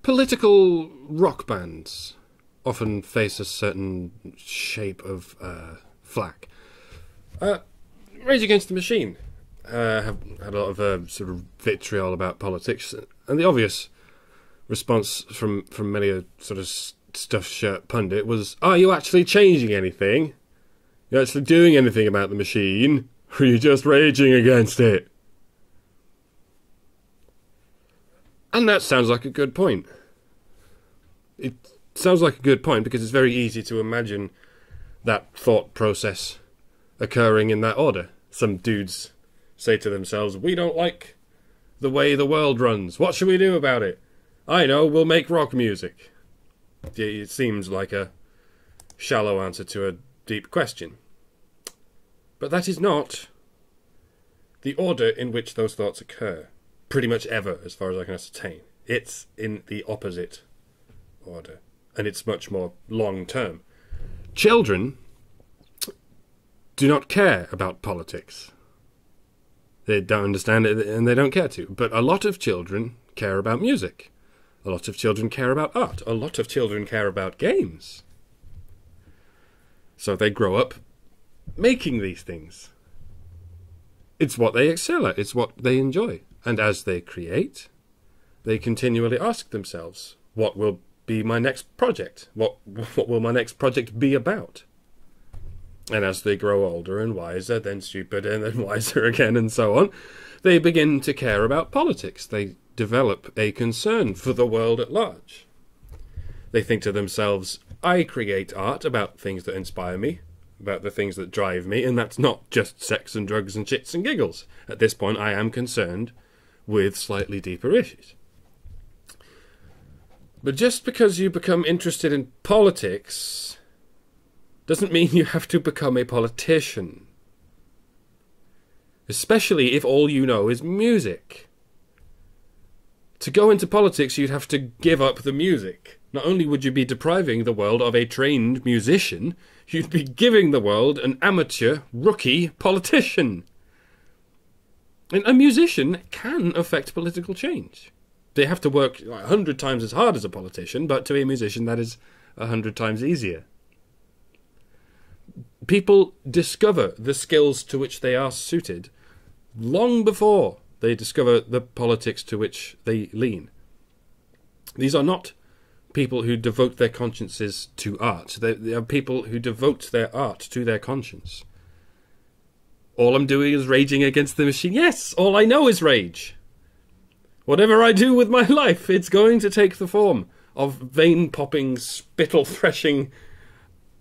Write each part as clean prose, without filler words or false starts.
Political rock bands often face a certain shape of flack. Rage Against the Machine have had a lot of sort of vitriol about politics, and the obvious response from many a sort of stuffed shirt pundit was, "Are you actually changing anything? You actually doing anything about the machine? Or are you just raging against it?" And that sounds like a good point. It sounds like a good point because it's very easy to imagine that thought process occurring in that order. Some dudes say to themselves, "We don't like the way the world runs. What should we do about it? I know, we'll make rock music." It seems like a shallow answer to a deep question. But that is not the order in which those thoughts occur, pretty much ever, as far as I can ascertain. It's in the opposite order, and it's much more long-term. Children do not care about politics. They don't understand it, and they don't care to. But a lot of children care about music. A lot of children care about art. A lot of children care about games. So they grow up making these things. It's what they excel at. It's what they enjoy. And as they create, they continually ask themselves, what will be my next project? What will my next project be about? And as they grow older and wiser, then stupider, and then wiser again, and so on, they begin to care about politics. They develop a concern for the world at large. They think to themselves, I create art about things that inspire me, about the things that drive me, and that's not just sex and drugs and shits and giggles. At this point, I am concerned with slightly deeper issues. But just because you become interested in politics doesn't mean you have to become a politician. Especially if all you know is music. To go into politics, you'd have to give up the music. Not only would you be depriving the world of a trained musician, you'd be giving the world an amateur, rookie politician. And a musician can affect political change. They have to work 100 times as hard as a politician, but to be a musician that is 100 times easier. People discover the skills to which they are suited long before they discover the politics to which they lean. These are not people who devote their consciences to art. They are people who devote their art to their conscience. All I'm doing is raging against the machine. Yes, all I know is rage. Whatever I do with my life, it's going to take the form of vein-popping, spittle-threshing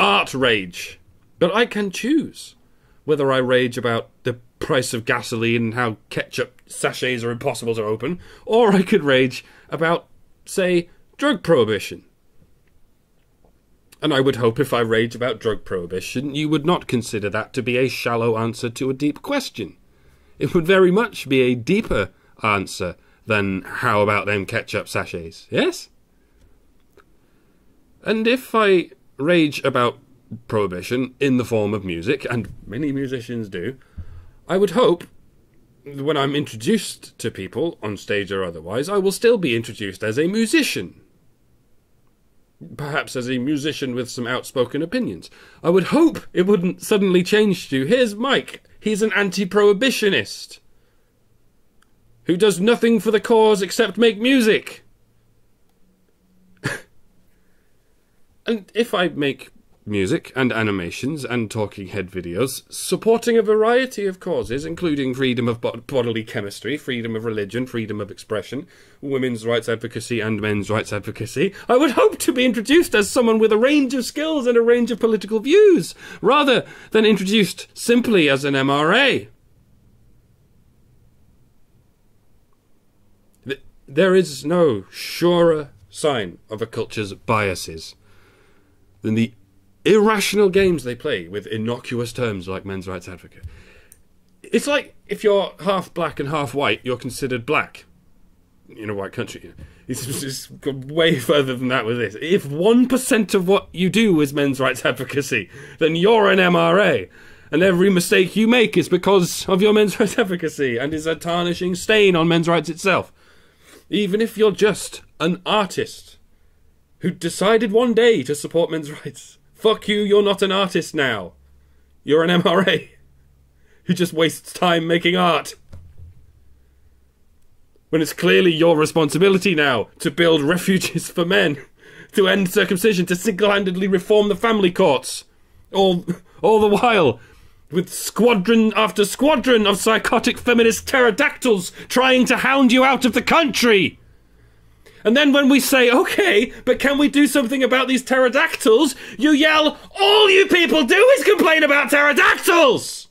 art rage. But I can choose whether I rage about the price of gasoline and how ketchup sachets are impossible to open, or I could rage about, say, drug prohibition. And I would hope if I rage about drug prohibition, you would not consider that to be a shallow answer to a deep question. It would very much be a deeper answer than how about them ketchup sachets, yes? And if I rage about prohibition in the form of music, and many musicians do, I would hope when I'm introduced to people, on stage or otherwise, I will still be introduced as a musician. Perhaps as a musician with some outspoken opinions. I would hope it wouldn't suddenly change to, here's Mike, he's an anti-prohibitionist who does nothing for the cause except make music. And if I make music and animations and talking head videos supporting a variety of causes, including freedom of bodily chemistry, freedom of religion, freedom of expression, women's rights advocacy and men's rights advocacy, I would hope to be introduced as someone with a range of skills and a range of political views, rather than introduced simply as an MRA. There is no surer sign of a culture's biases than the irrational games they play with innocuous terms like men's rights advocate. It's like if you're half black and half white, you're considered black in a white country. It's way further than that with this. If 1% of what you do is men's rights advocacy, then you're an MRA. And every mistake you make is because of your men's rights advocacy and is a tarnishing stain on men's rights itself. Even if you're just an artist who decided one day to support men's rights. Fuck you, you're not an artist now. You're an MRA who just wastes time making art. When it's clearly your responsibility now to build refuges for men, to end circumcision, to single-handedly reform the family courts. All the while, with squadron after squadron of psychotic feminist pterodactyls trying to hound you out of the country. And then when we say, okay, but can we do something about these pterodactyls? You yell, all you people do is complain about pterodactyls!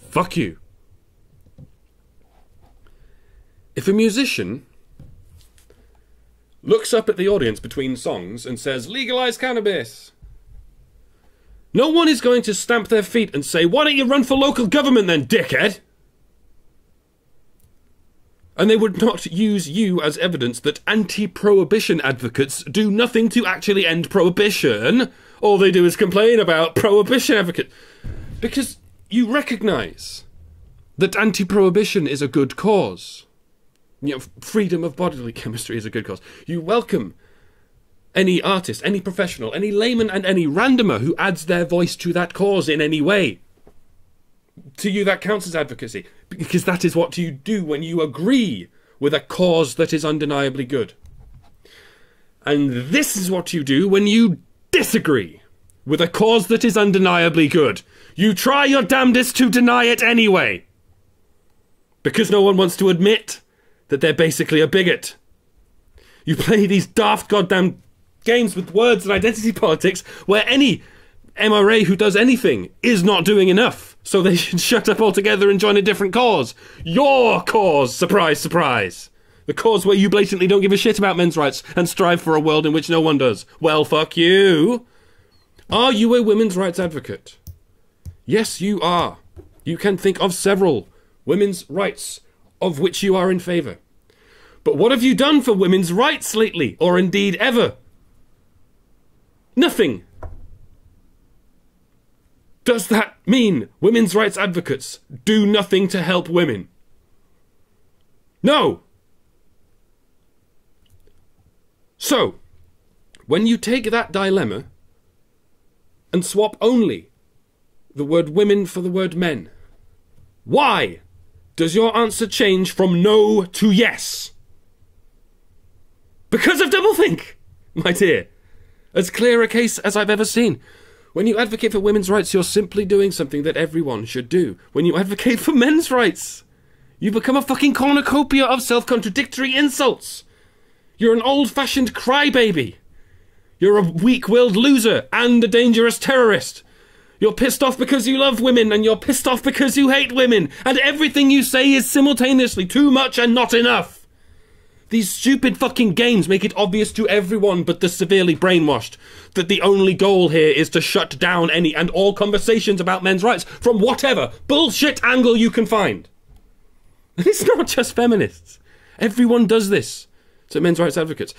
Fuck you. If a musician looks up at the audience between songs and says, legalize cannabis, no one is going to stamp their feet and say, why don't you run for local government then, dickhead? And they would not use you as evidence that anti-prohibition advocates do nothing to actually end prohibition. All they do is complain about prohibition advocates. Because you recognise that anti-prohibition is a good cause. You know, freedom of bodily chemistry is a good cause. You welcome any artist, any professional, any layman and any randomer who adds their voice to that cause in any way. To you that counts as advocacy. Because that is what you do when you agree with a cause that is undeniably good. And this is what you do when you disagree with a cause that is undeniably good. You try your damnedest to deny it anyway. Because no one wants to admit that they're basically a bigot. You play these daft goddamn games with words and identity politics where any MRA who does anything is not doing enough. So they should shut up altogether and join a different cause. Your cause! Surprise, surprise! The cause where you blatantly don't give a shit about men's rights and strive for a world in which no one does. Well, fuck you! Are you a women's rights advocate? Yes, you are. You can think of several women's rights of which you are in favour. But what have you done for women's rights lately, or indeed ever? Nothing. Does that mean women's rights advocates do nothing to help women? No. So, when you take that dilemma and swap only the word women for the word men, why does your answer change from no to yes? Because of doublethink, my dear. As clear a case as I've ever seen. When you advocate for women's rights, you're simply doing something that everyone should do. When you advocate for men's rights, you become a fucking cornucopia of self-contradictory insults. You're an old-fashioned crybaby. You're a weak-willed loser and a dangerous terrorist. You're pissed off because you love women, and you're pissed off because you hate women, and everything you say is simultaneously too much and not enough. These stupid fucking games make it obvious to everyone but the severely brainwashed that the only goal here is to shut down any and all conversations about men's rights from whatever bullshit angle you can find. And it's not just feminists. Everyone does this to men's rights advocates.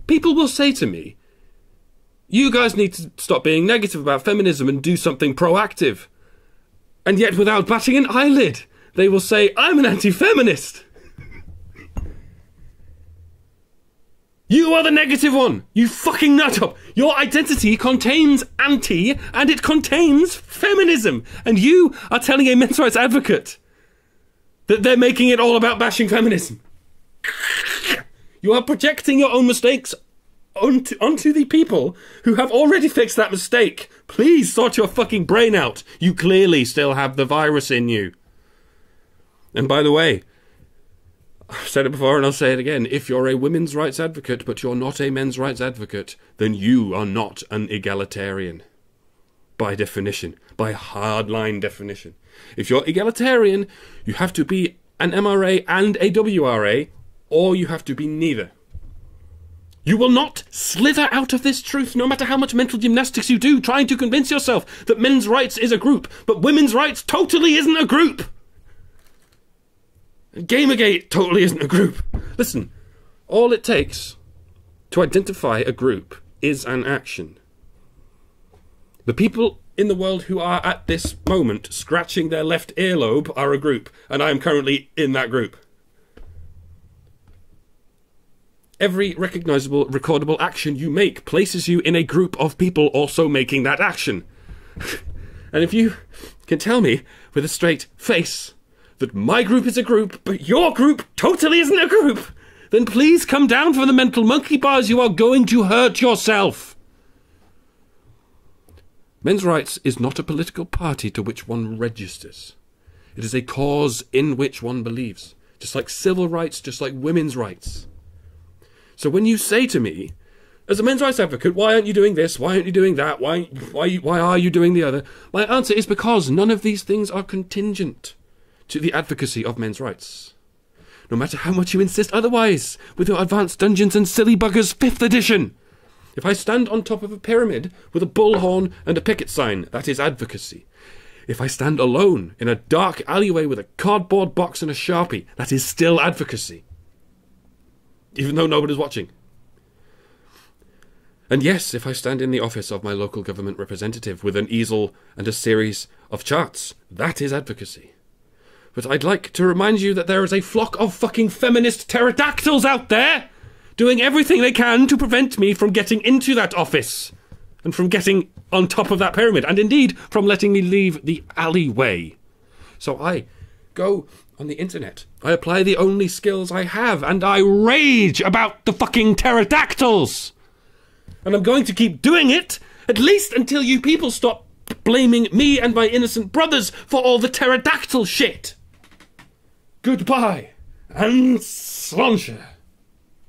People will say to me, you guys need to stop being negative about feminism and do something proactive. And yet without batting an eyelid, they will say, I'm an anti-feminist. You are the negative one, you fucking nut up. Your identity contains anti and it contains feminism. And you are telling a men's rights advocate that they're making it all about bashing feminism. You are projecting your own mistakes onto the people who have already fixed that mistake. Please sort your fucking brain out. You clearly still have the virus in you. And by the way, I've said it before and I'll say it again. If you're a women's rights advocate but you're not a men's rights advocate, then you are not an egalitarian. By definition. By hardline definition. If you're egalitarian, you have to be an MRA and a WRA, or you have to be neither. You will not slither out of this truth no matter how much mental gymnastics you do trying to convince yourself that men's rights is a group, but women's rights totally isn't a group. Gamergate totally isn't a group. Listen, all it takes to identify a group is an action. The people in the world who are at this moment scratching their left earlobe are a group, and I am currently in that group. Every recognisable, recordable action you make places you in a group of people also making that action. And if you can tell me with a straight face that my group is a group, but your group totally isn't a group, then please come down from the mental monkey bars. You are going to hurt yourself. Men's rights is not a political party to which one registers. It is a cause in which one believes. Just like civil rights, just like women's rights. So when you say to me, as a men's rights advocate, why aren't you doing this? Why aren't you doing that? Why are you doing the other? My answer is because none of these things are contingent to the advocacy of men's rights. No matter how much you insist otherwise, with your Advanced Dungeons and Silly Buggers 5th edition. If I stand on top of a pyramid with a bullhorn and a picket sign, that is advocacy. If I stand alone in a dark alleyway with a cardboard box and a Sharpie, that is still advocacy. Even though nobody's watching. And yes, if I stand in the office of my local government representative with an easel and a series of charts, that is advocacy. But I'd like to remind you that there is a flock of fucking feminist pterodactyls out there doing everything they can to prevent me from getting into that office and from getting on top of that pyramid, and indeed from letting me leave the alleyway. So I go on the internet, I apply the only skills I have, and I rage about the fucking pterodactyls. And I'm going to keep doing it, at least until you people stop blaming me and my innocent brothers for all the pterodactyl shit. Goodbye, and sláinte.